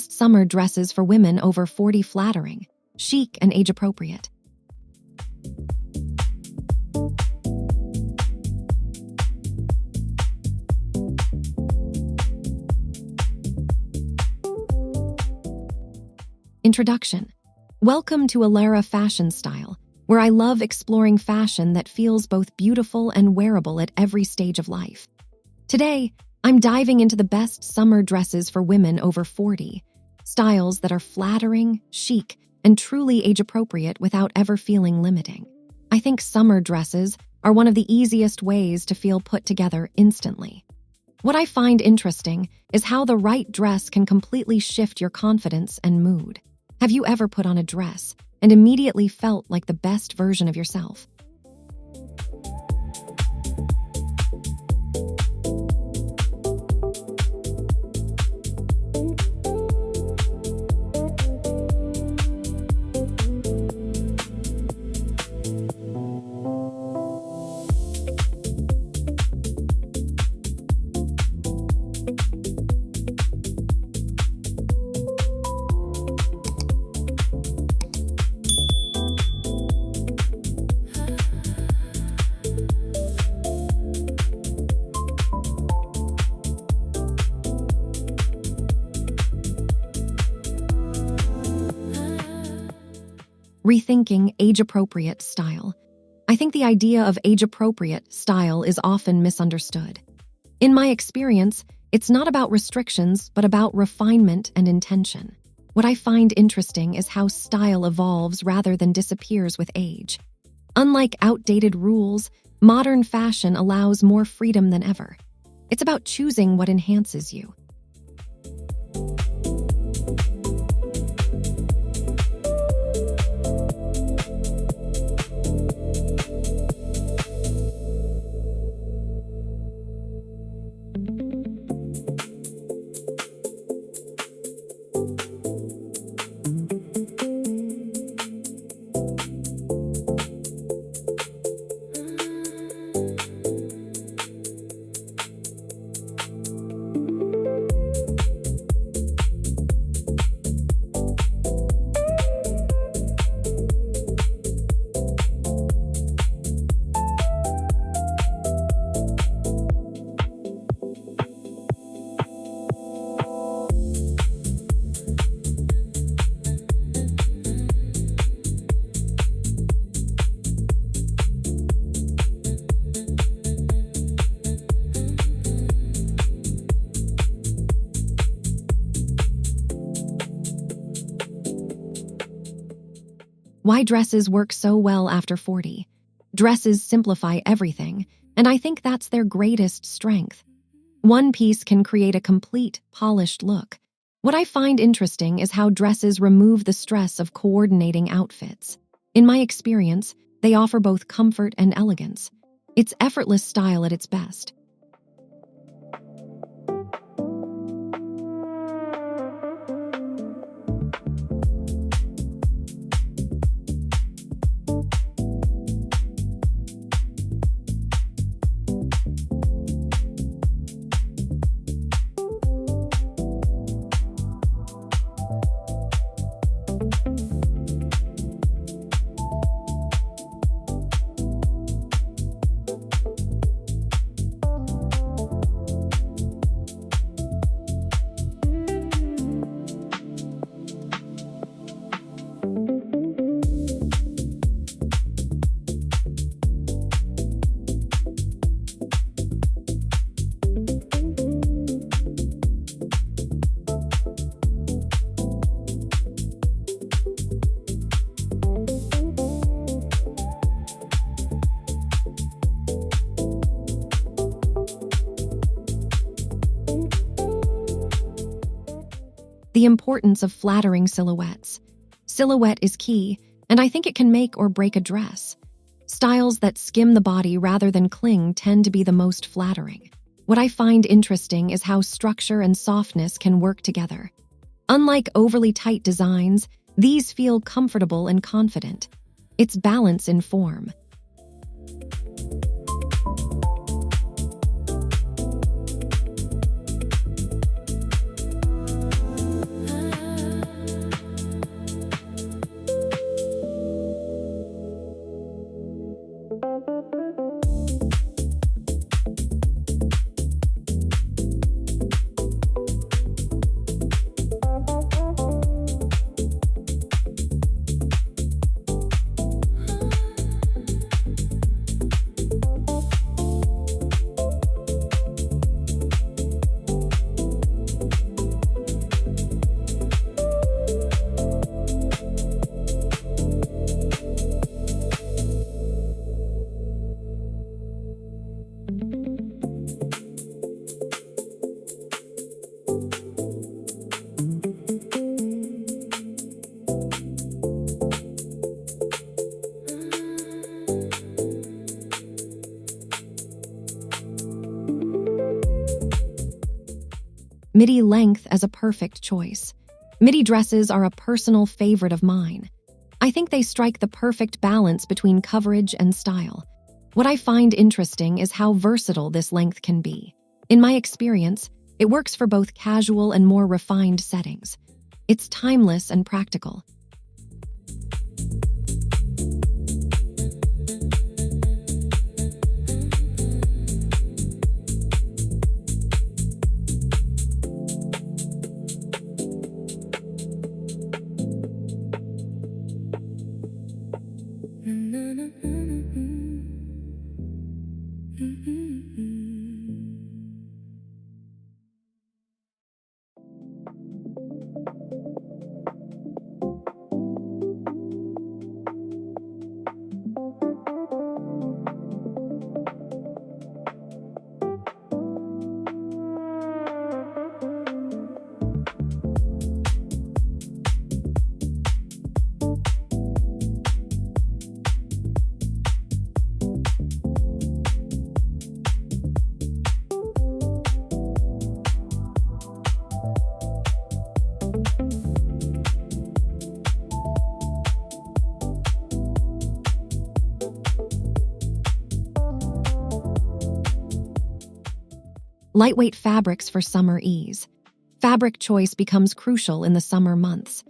best summer dresses for women over 40 flattering, chic, and age-appropriate. Introduction. Welcome to Alara Fashion Style, where I love exploring fashion that feels both beautiful and wearable at every stage of life. Today, I'm diving into the best summer dresses for women over 40, styles that are flattering, chic, and truly age-appropriate without ever feeling limiting. I think summer dresses are one of the easiest ways to feel put together instantly. What I find interesting is how the right dress can completely shift your confidence and mood. Have you ever put on a dress and immediately felt like the best version of yourself? Rethinking age-appropriate style. I think the idea of age-appropriate style is often misunderstood. In my experience, it's not about restrictions, but about refinement and intention. What I find interesting is how style evolves rather than disappears with age. Unlike outdated rules, modern fashion allows more freedom than ever. It's about choosing what enhances you. Why dresses work so well after 40. Dresses simplify everything, and I think that's their greatest strength. One piece can create a complete, polished look. What I find interesting is how dresses remove the stress of coordinating outfits. In my experience, they offer both comfort and elegance. It's effortless style at its best. The importance of flattering silhouettes. Silhouette is key, and I think it can make or break a dress. Styles that skim the body rather than cling tend to be the most flattering. What I find interesting is how structure and softness can work together. Unlike overly tight designs, these feel comfortable and confident. It's balance in form. midi length as a perfect choice. Midi dresses are a personal favorite of mine. I think they strike the perfect balance between coverage and style. What I find interesting is how versatile this length can be. In my experience, it works for both casual and more refined settings. It's timeless and practical. Lightweight fabrics for summer ease. Fabric choice becomes crucial in the summer months.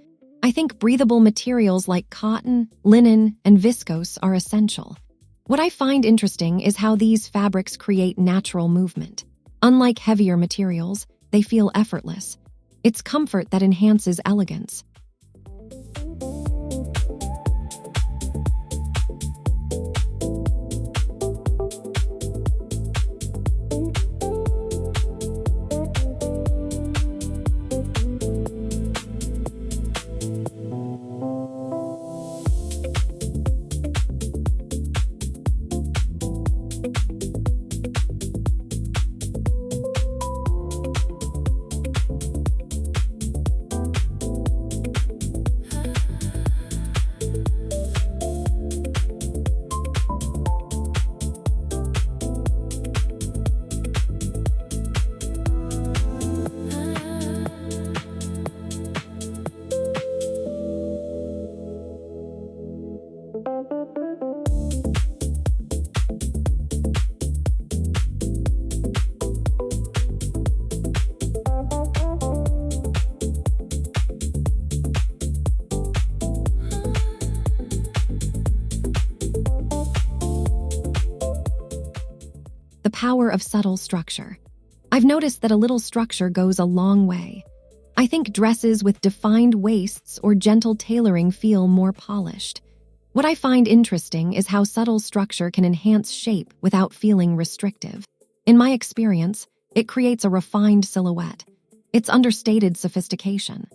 I think breathable materials like cotton, linen, and viscose are essential. What I find interesting is how these fabrics create natural movement. Unlike heavier materials, they feel effortless. It's comfort that enhances elegance. The power of subtle structure. I've noticed that a little structure goes a long way. I think dresses with defined waists or gentle tailoring feel more polished. What I find interesting is how subtle structure can enhance shape without feeling restrictive. In my experience, it creates a refined silhouette. It's understated sophistication.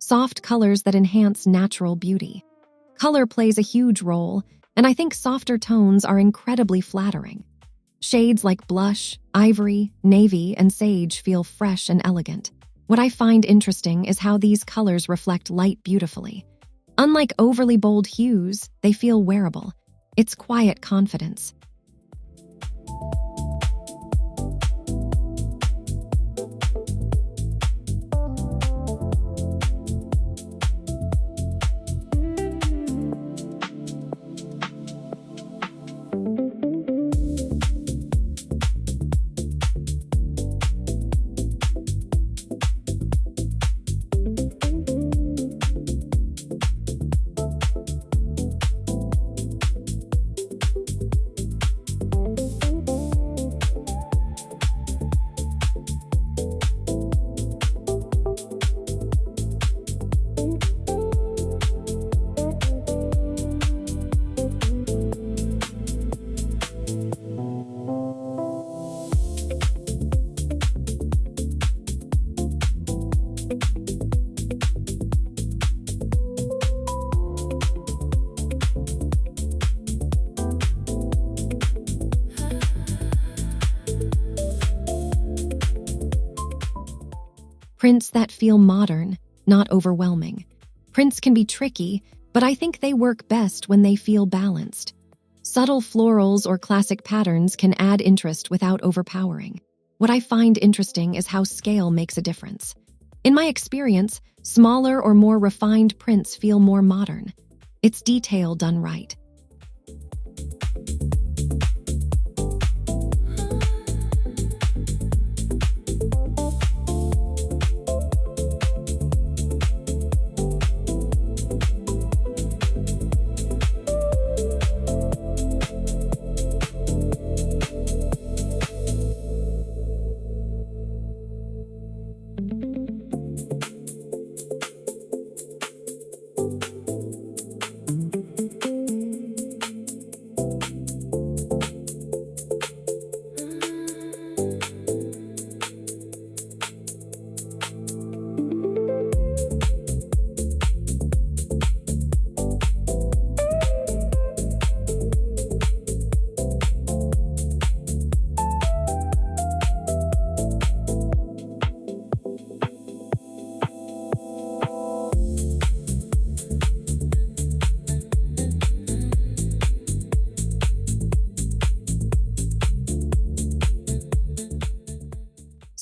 Soft colors that enhance natural beauty. Color plays a huge role, and I think softer tones are incredibly flattering. Shades like blush, ivory, navy, and sage feel fresh and elegant. What I find interesting is how these colors reflect light beautifully. Unlike overly bold hues, they feel wearable. It's quiet confidence. Prints that feel modern, not overwhelming. Prints can be tricky, but I think they work best when they feel balanced. Subtle florals or classic patterns can add interest without overpowering. What I find interesting is how scale makes a difference. In my experience, smaller or more refined prints feel more modern. It's detail done right.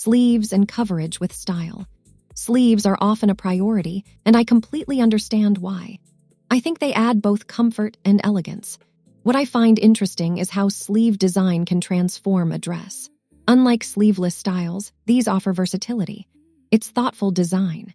Sleeves and coverage with style. Sleeves are often a priority, and I completely understand why. I think they add both comfort and elegance. What I find interesting is how sleeve design can transform a dress. Unlike sleeveless styles, these offer versatility. It's thoughtful design.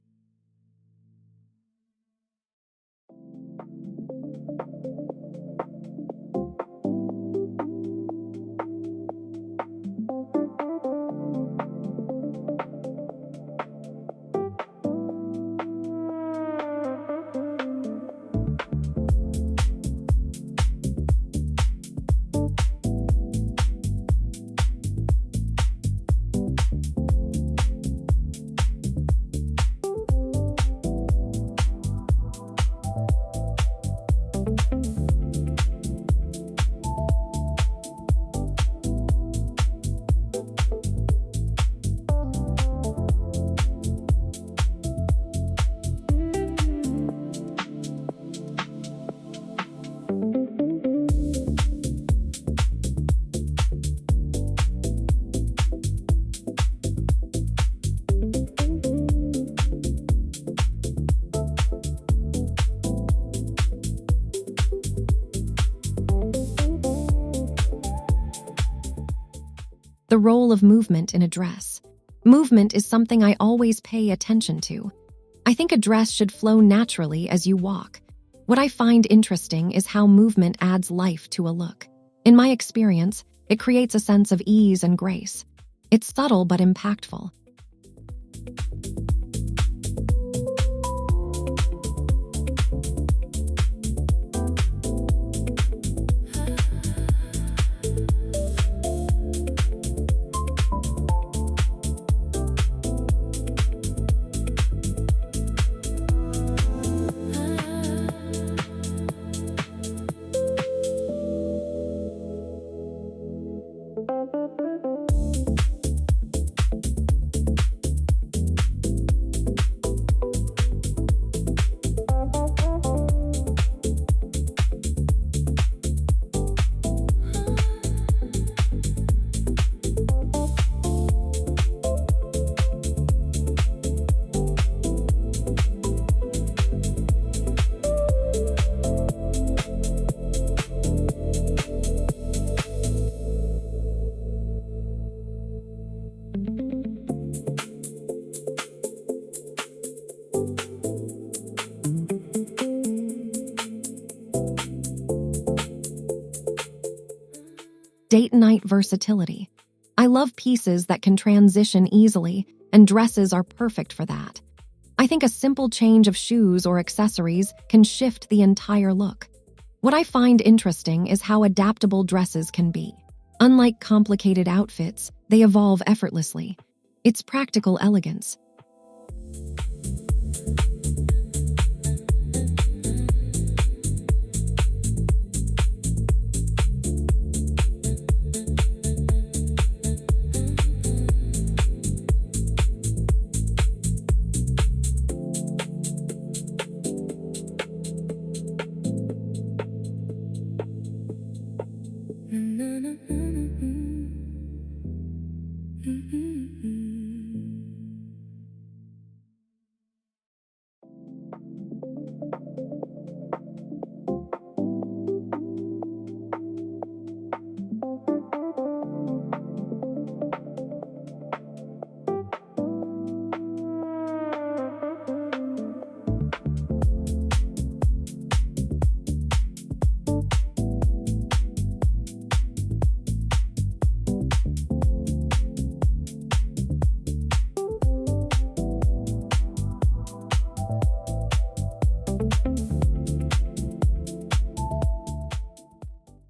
The role of movement in a dress. Movement is something I always pay attention to. I think a dress should flow naturally as you walk. What I find interesting is how movement adds life to a look. In my experience, it creates a sense of ease and grace. It's subtle but impactful. Date night versatility. I love pieces that can transition easily, and dresses are perfect for that. I think a simple change of shoes or accessories can shift the entire look. What I find interesting is how adaptable dresses can be. Unlike complicated outfits, they evolve effortlessly. It's practical elegance.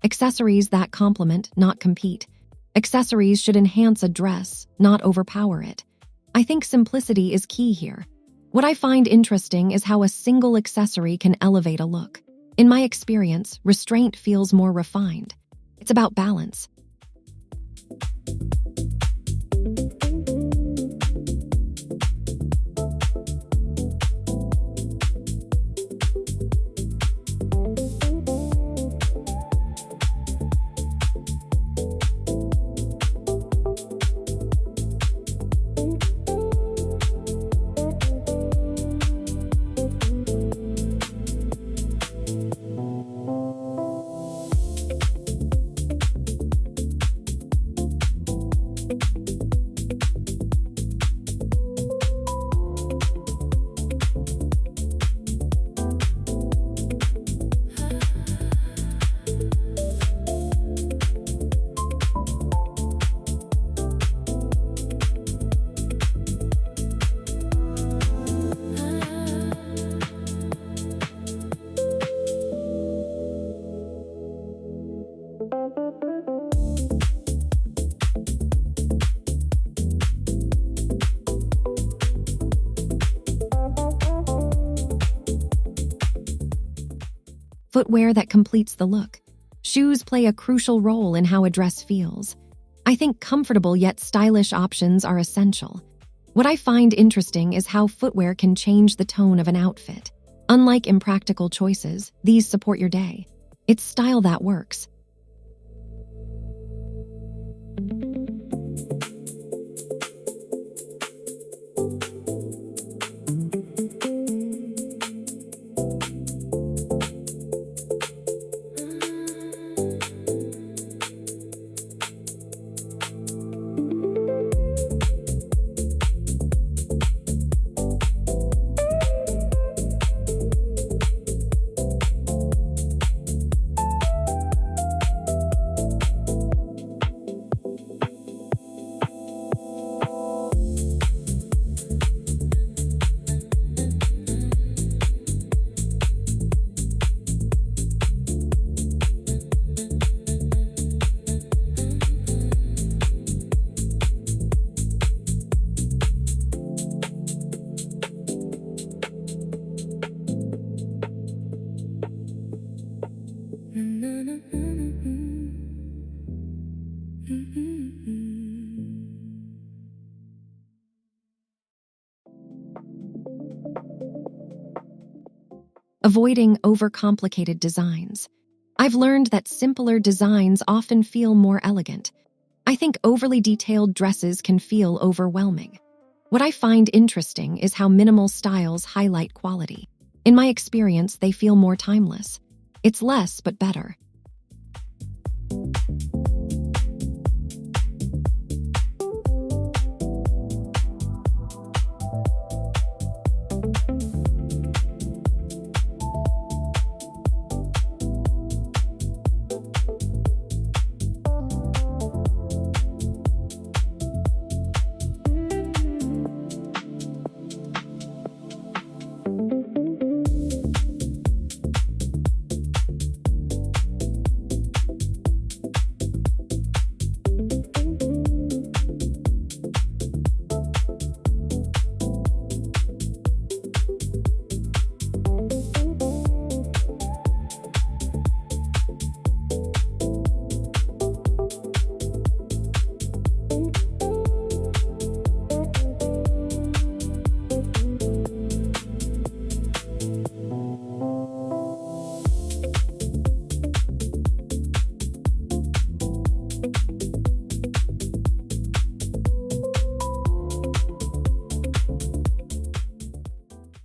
Accessories that complement, not compete. Accessories should enhance a dress, not overpower it. I think simplicity is key here. What I find interesting is how a single accessory can elevate a look. In my experience, restraint feels more refined. It's about balance. Footwear that completes the look. Shoes play a crucial role in how a dress feels. I think comfortable yet stylish options are essential. What I find interesting is how footwear can change the tone of an outfit. Unlike impractical choices, these support your day. It's style that works. Avoiding overcomplicated designs. I've learned that simpler designs often feel more elegant. I think overly detailed dresses can feel overwhelming. What I find interesting is how minimal styles highlight quality. In my experience, they feel more timeless. It's less but better.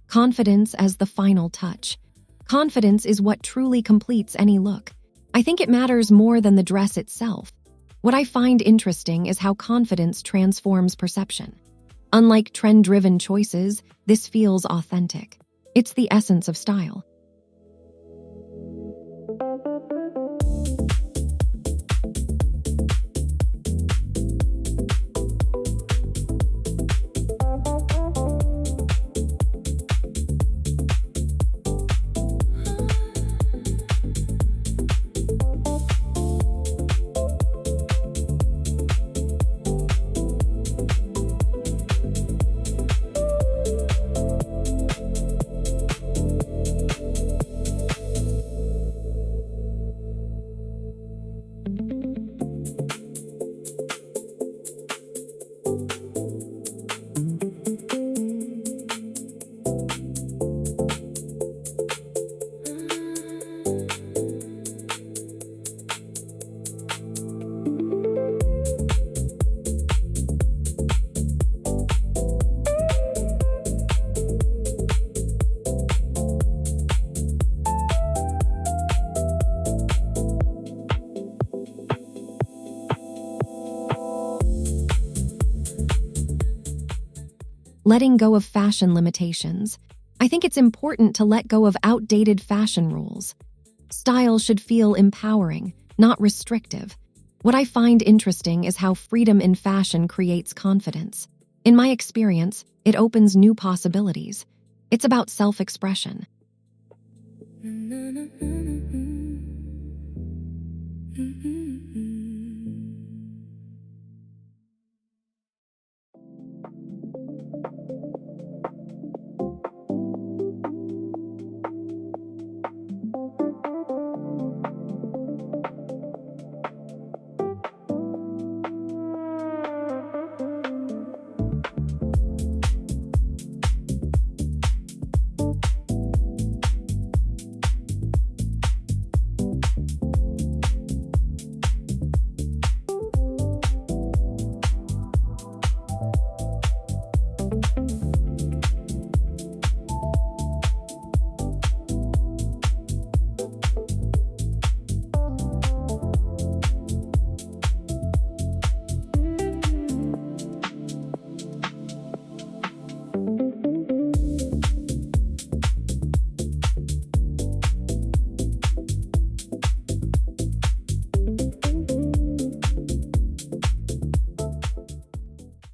Confidence as the final touch. Confidence is what truly completes any look. I think it matters more than the dress itself. What I find interesting is how confidence transforms perception. Unlike trend-driven choices, this feels authentic. It's the essence of style. Letting go of fashion limitations. I think it's important to let go of outdated fashion rules. Style should feel empowering, not restrictive. What I find interesting is how freedom in fashion creates confidence. In my experience, it opens new possibilities. It's about self-expression.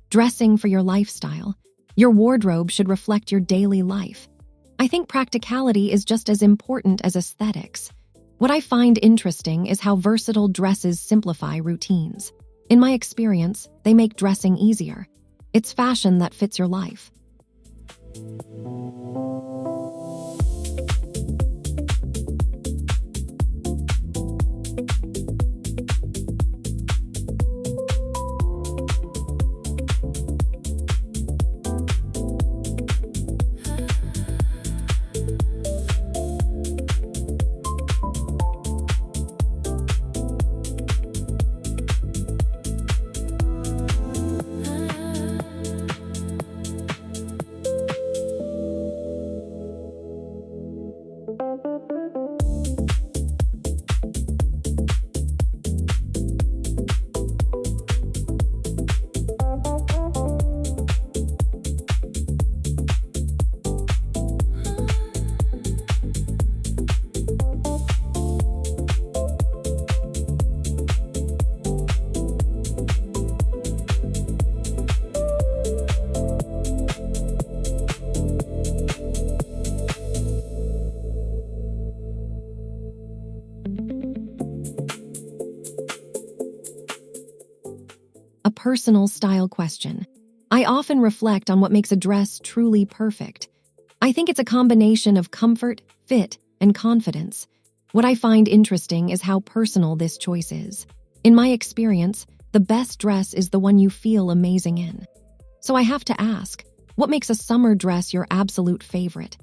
Dressing for your lifestyle. Your wardrobe should reflect your daily life. I think practicality is just as important as aesthetics. What I find interesting is how versatile dresses simplify routines. In my experience, they make dressing easier. It's fashion that fits your life. A personal style question. I often reflect on what makes a dress truly perfect. I think it's a combination of comfort, fit, and confidence. What I find interesting is how personal this choice is. In my experience, the best dress is the one you feel amazing in. So I have to ask, what makes a summer dress your absolute favorite?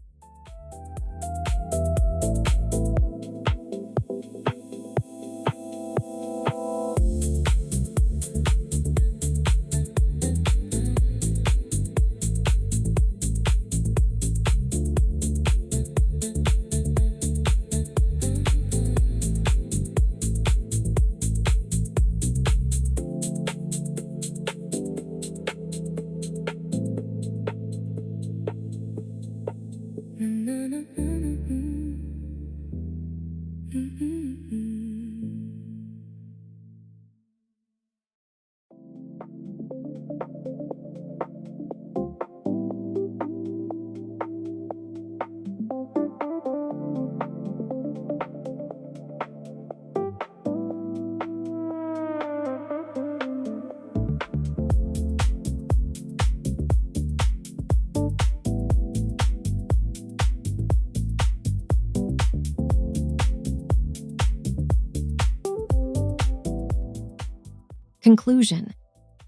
Conclusion.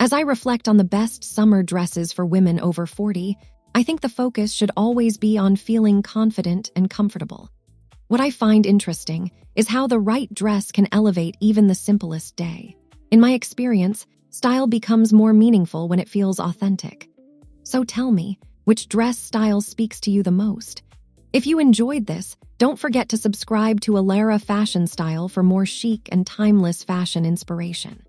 As I reflect on the best summer dresses for women over 40, I think the focus should always be on feeling confident and comfortable. What I find interesting is how the right dress can elevate even the simplest day. In my experience, style becomes more meaningful when it feels authentic. So tell me, which dress style speaks to you the most? If you enjoyed this, don't forget to subscribe to Alara Fashion Style for more chic and timeless fashion inspiration.